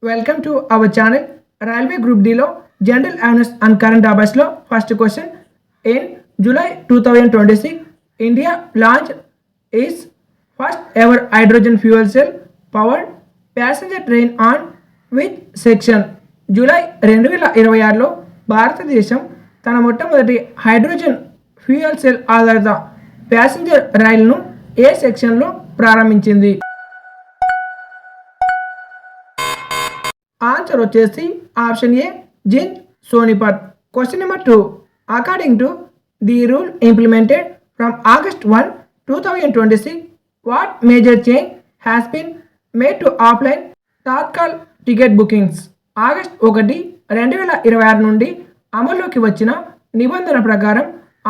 Welcome to our channel railway group డిలో general awareness and current అఫైర్స్లో first question. In July 2026 India launch its first ever hydrogen fuel cell powered passenger train on which section? July 2026లో భారతదేశం తన మొట్టమొదటి hydrogen fuel cell ఆధారిత passenger రైలును ఏ సెక్షన్లో ప్రారంభించింది? ఆన్సర్ వచ్చేసి option A Jind Sonipat. Question number 2. According to the rule implemented from August 1, 2026, what major change has been made to offline Tatkal ticket bookings? August 1, 2026 నుండి అమల్లోకి వచ్చిన నిబంధన ప్రకారం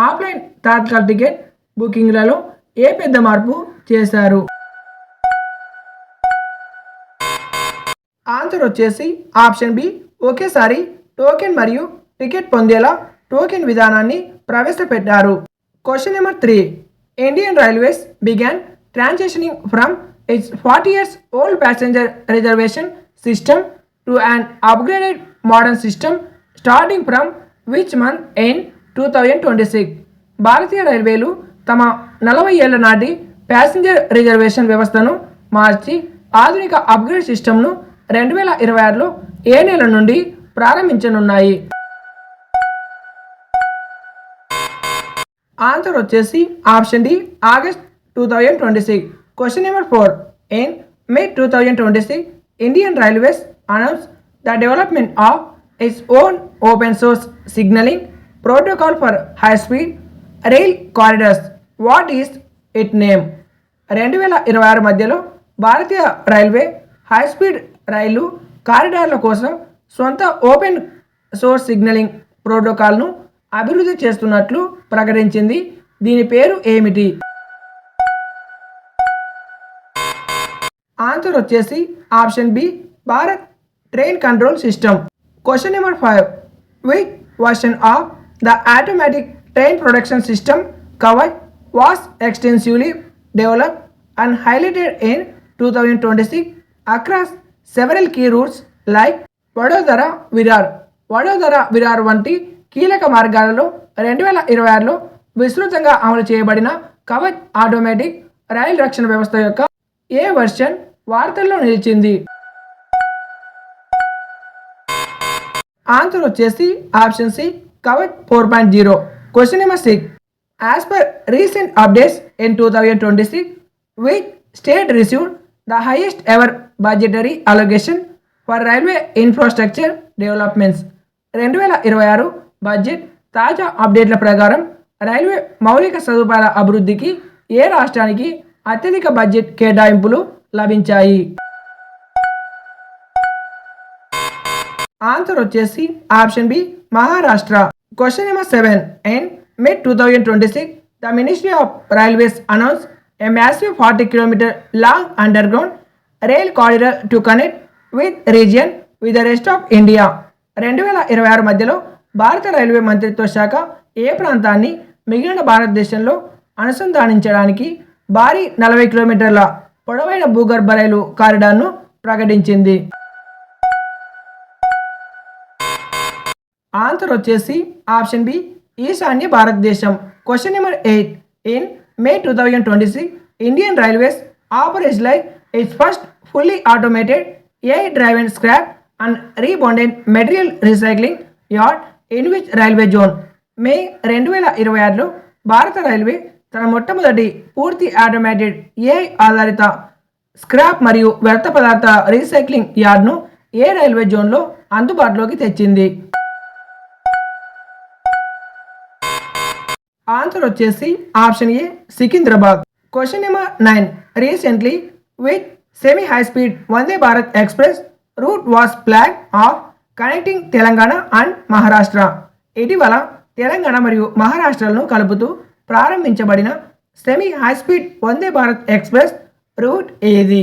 ఆఫ్లైన్ తాత్కాల్ టికెట్ బుకింగ్లలో ఏ పెద్ద మార్పు చేశారు? ఆన్సర్ వచ్చేసి ఆప్షన్ బి ఒకేసారి టోకెన్ మరియు టికెట్ పొందేలా టోకెన్ విధానాన్ని ప్రవేశపెట్టారు. Question number 3. Indian railways began transitioning from its 40 years old passenger reservation system to an upgraded modern system starting from which month in 2026? భారతీయ రైల్వేలు తమ 40 ఏళ్ల నాటి ప్యాసింజర్ రిజర్వేషన్ వ్యవస్థను మార్చి ఆధునిక అప్గ్రేడ్ సిస్టమ్ను 2026లో ఏ నెల నుండి ప్రారంభించనున్నాయి? ఆన్సర్ వచ్చేసి option D August 2026. Question number 4. In May 2026 Indian railways announce the development of its own open source signaling protocol for high speed rail corridors. What is it name? 2026 మధ్యలో భారతీయ రైల్వే హై స్పీడ్ రైలు కారిడార్ల కోసం సొంత open source signalling ప్రోటోకాల్ను అభివృద్ధి చేస్తున్నట్లు ప్రకటించింది. దీని పేరు ఏమిటి? ఆన్సర్ వచ్చేసి option B Bharat train control system. Question number 5. Which version of the automatic train production system Kavach was extensively developed and highlighted in 2026 across several key routes like Vadodara Virar వంటి కీలక మార్గాలలో 2026లో విస్తృతంగా అమలు చేయబడిన కవచ్ ఆటోమేటిక్ రైలు రక్షణ వ్యవస్థ యొక్క ఏ వర్షన్ వార్తల్లో నిలిచింది? ఆన్సర్ వచ్చేసి option C Kavach 4.0. Question number 6. As per recent updates in 2026 which state received the highest ever budgetary allocation for railway infrastructure developments? 2026 budget తాజా అప్డేట్ల ప్రకారం రైల్వే మౌలిక సదుపాయాల అభివృద్ధికి ఏ రాష్ట్రానికి అత్యధిక బడ్జెట్ కేటాయింపులు లభించాయి? ఆన్సర్ వచ్చేసి option B Maharashtra. Question number 7. In May 2026 the ministry of railways announce a massive 40 km long underground rail corridor to connect with region with the rest of India. 2026 మధ్యలో భారత రైల్వే మంత్రిత్వ శాఖ ఏ ప్రాంతాన్ని మిగిలిన భారతదేశంలో అనుసంధానించడానికి భారీ 40 కిలోమీటర్ల పొడవైన భూగర్భ రైలు కారిడార్ను ప్రకటించింది? ఆన్సర్ వచ్చేసి ఆప్షన్ బి ఈశాన్య భారతదేశం. Question number 8. In May 2026 Indian railways operationalise it's first fully automated AI-driven scrap and rebonded material recycling yard in which railway zone? మే 2026లో భారత రైల్వే తన మొట్టమొదటి పూర్తి ఆటోమేటెడ్ AI ఆధారిత స్క్రాప్ మరియు వ్యర్థ పదార్థ రీసైక్లింగ్ యార్డ్ను ఏ రైల్వే జోన్లో అందుబాటులోకి తెచ్చింది? ఆన్సర్ వచ్చేసి option A Secunderabad. Question number 9. Recently with semi high speed Vande Bharat express route was plan of connecting Telangana and Maharashtra? ఇటీవల తెలంగాణ మరియు మహారాష్ట్రలను కలుపుతూ ప్రారంభించబడిన semi high speed Vande Bharat express route ఏది?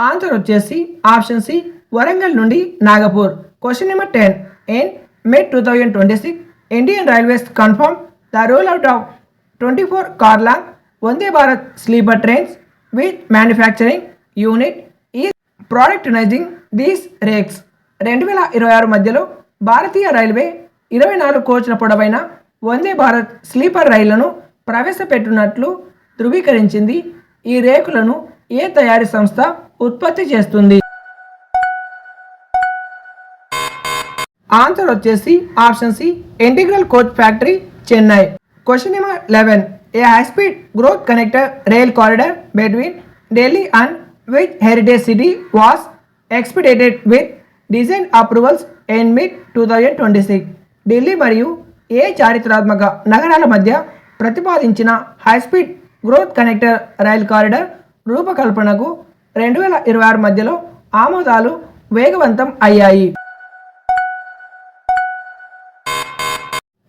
ఆన్సర్ వచ్చేసి ఆప్షన్ సి వరంగల్ నుండి Nagpur. Question number 10. In May 2026 Indian railways confirm the roll out of 24 car long Vande Bharat sleeper trains with manufacturing unit ఈ ప్రొడక్టినైజింగ్ these rakes. 2026 మధ్యలో భారతీయ రైల్వే 24 కోచ్ల పొడవైన Vande Bharat sleeper రైళ్లను ప్రవేశపెట్టినట్లు ధృవీకరించింది. ఈ రేకులను ఏ తయారీ సంస్థ ఉత్పత్తి చేస్తుంది? ఆన్సర్ వచ్చేసి option C, integral coach factory, Chennai. Question number 11. A high speed growth connector rail corridor between Delhi and which heritage city was expedited with design approvals in mid 2026? Delhi మరియు ఏ చారిత్రాత్మక నగరాల మధ్య ప్రతిపాదించిన high speed growth connector rail corridor రూపకల్పనకు 2026 మధ్యలో ఆమోదాలు వేగవంతం అయ్యాయి?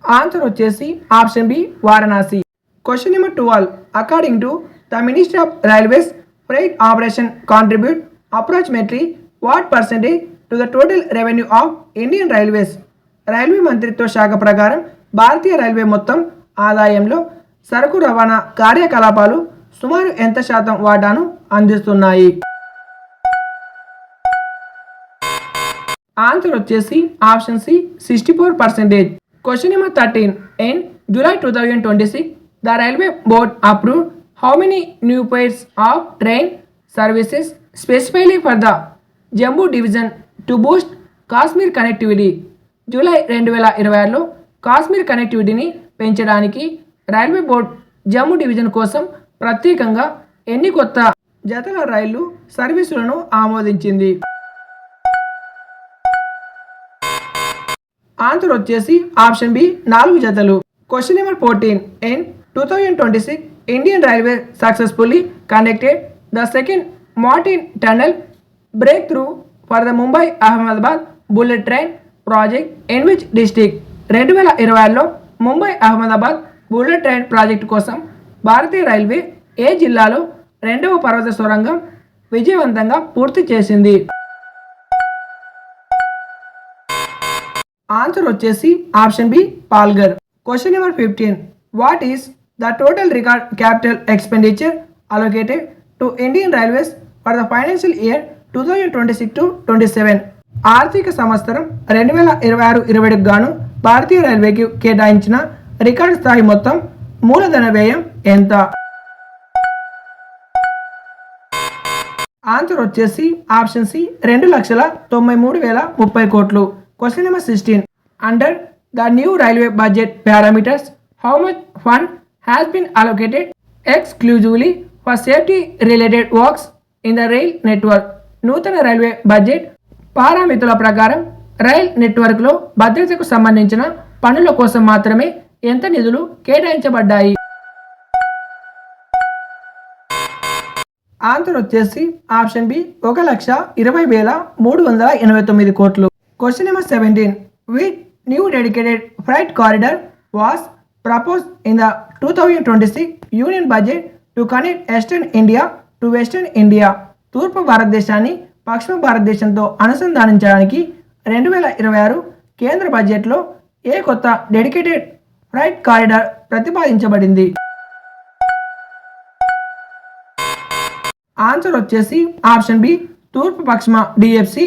ఆన్సర్ వచ్చేసి option B, Varanasi. Question number 12. According to the ministry of railways, freight operation contribute approximately what percentage to the total revenue of Indian railways? Railway మంత్రిత్వ శాఖ ప్రకారం భారతీయ railway మొత్తం ఆదాయంలో సరుకు రవాణా కార్యకలాపాలు సుమారు ఎంత శాతం వాటాను అందిస్తున్నాయి? ఆన్సర్ వచ్చేసి option C, 64%. Question number 13. In July 2026, the Railway Board approved how many new pairs of train services specifically for the Jammu division to boost Kashmir connectivity? July 2026లో కాశ్మీర్ కనెక్టివిటీని పెంచడానికి రైల్వే బోర్డ్ జమ్మూ డివిజన్ కోసం ప్రత్యేకంగా ఎన్ని కొత్త జతల రైళ్లు సర్వీసులను ఆమోదించింది? ఆన్సర్ వచ్చేసి ఆప్షన్ బి, 4 జతలు. Question number 14. In 2026, Indian railway successfully conducted the second mountain tunnel breakthrough for the Mumbai Ahmedabad bullet train project in which district? 2026లో Mumbai Ahmedabad bullet train project కోసం భారతీయ రైల్వే ఏ జిల్లాలో 2వ పర్వత సొరంగం విజయవంతంగా పూర్తి చేసింది? ఆన్సర్ వచ్చేసి option B, Palghar. Question number 15. What is the total record capital expenditure allocated to Indian railways for the financial year 2026-27? ఆర్థిక సంవత్సరం 2026-27 గాను భారతీయ రైల్వేకి కేటాయించిన రికార్డు స్థాయి మొత్తం మూలధన వ్యయం ఎంత? ఆన్సర్ వచ్చేసి ఆప్షన్ సి, 2,93,030 కోట్లు. Question number 16. Under the new railway budget parameters, how much fund has been allocated exclusively for safety related works in the rail network? నూతన రైల్వే బడ్జెట్ పారామితుల ప్రకారం రైల్ నెట్వర్క్లో భద్రతకు సంబంధించిన పనుల కోసం మాత్రమే ఎంత నిధులు కేటాయించబడ్డాయి? ఆన్సర్ వచ్చేసి ఆప్షన్ బి, 1,20,389 కోట్లు. Question number 17. Which new dedicated freight corridor was proposed in the 2026 union budget to connect eastern India to western India? తూర్పు భారతదేశాన్ని పశ్చిమ భారతదేశంతో అనుసంధానించడానికి 2026 కేంద్ర బడ్జెట్లో ఏ కొత్త డెడికేటెడ్ ఫ్రైట్ కారిడార్ ప్రతిపాదించబడింది? ఆన్సర్ వచ్చేసి ఆప్షన్ బి, తూర్పు పశ్చిమ డిఎఫ్సి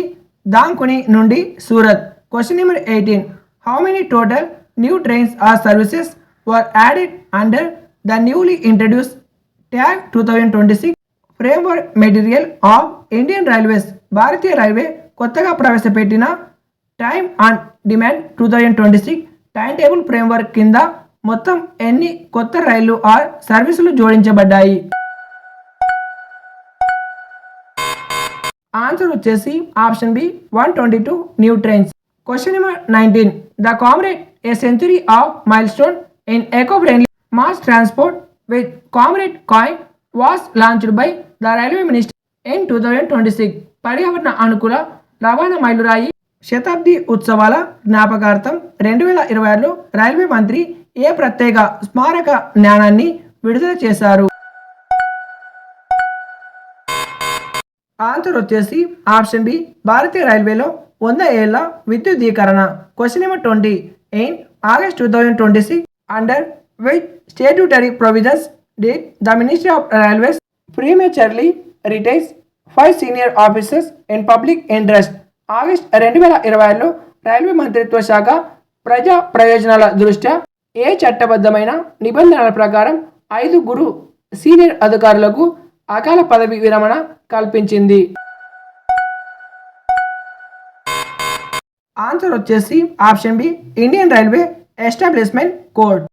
దాంకుని నుండి Surat. Question number 18. How many total new trains or services were added under the newly introduce tag 2026 framework material of Indian railways? భారతీయ రైల్వే కొత్తగా ప్రవేశపెట్టిన time on demand 2026 time table framework కింద మొత్తం ఎన్ని కొత్త రైళ్లు ఆర్ సర్వీసులు జోడించబడ్డాయి? ఆన్సర్ వచ్చేసి option B, 122 new trains. Question number 19. The comrade A century of mile stone in eco friendly mass transport with comrade coin was launched by the railway minister in 2026. పర్యావరణ అనుకూల రవాణా మైలురాయి శతాబ్ది ఉత్సవాల జ్ఞాపకార్థం 2026లో రైల్వే మంత్రి ఏ ప్రత్యేక స్మారక నాణాన్ని విడుదల చేశారు? ఆన్సర్ వచ్చేసి ఆప్షన్ బి, భారతీయ రైల్వేలో 100 ఏళ్ల విద్యుదీకరణ. Question number 20. In August 2026, under which statutory provisions did the ministry of railways prematurely retires 5 senior officers in public interest. August 2020లో రైల్వే మంత్రిత్వ శాఖ ప్రజా ప్రయోజనాల దృష్ట్యా ఏ చట్టబద్ధమైన నిబంధనల ప్రకారం 5 సీనియర్ అధికారులకు అకాల పదవి విరమణ కల్పించింది. ఆన్సర్ వచ్చేసి option B, Indian railway establishment code.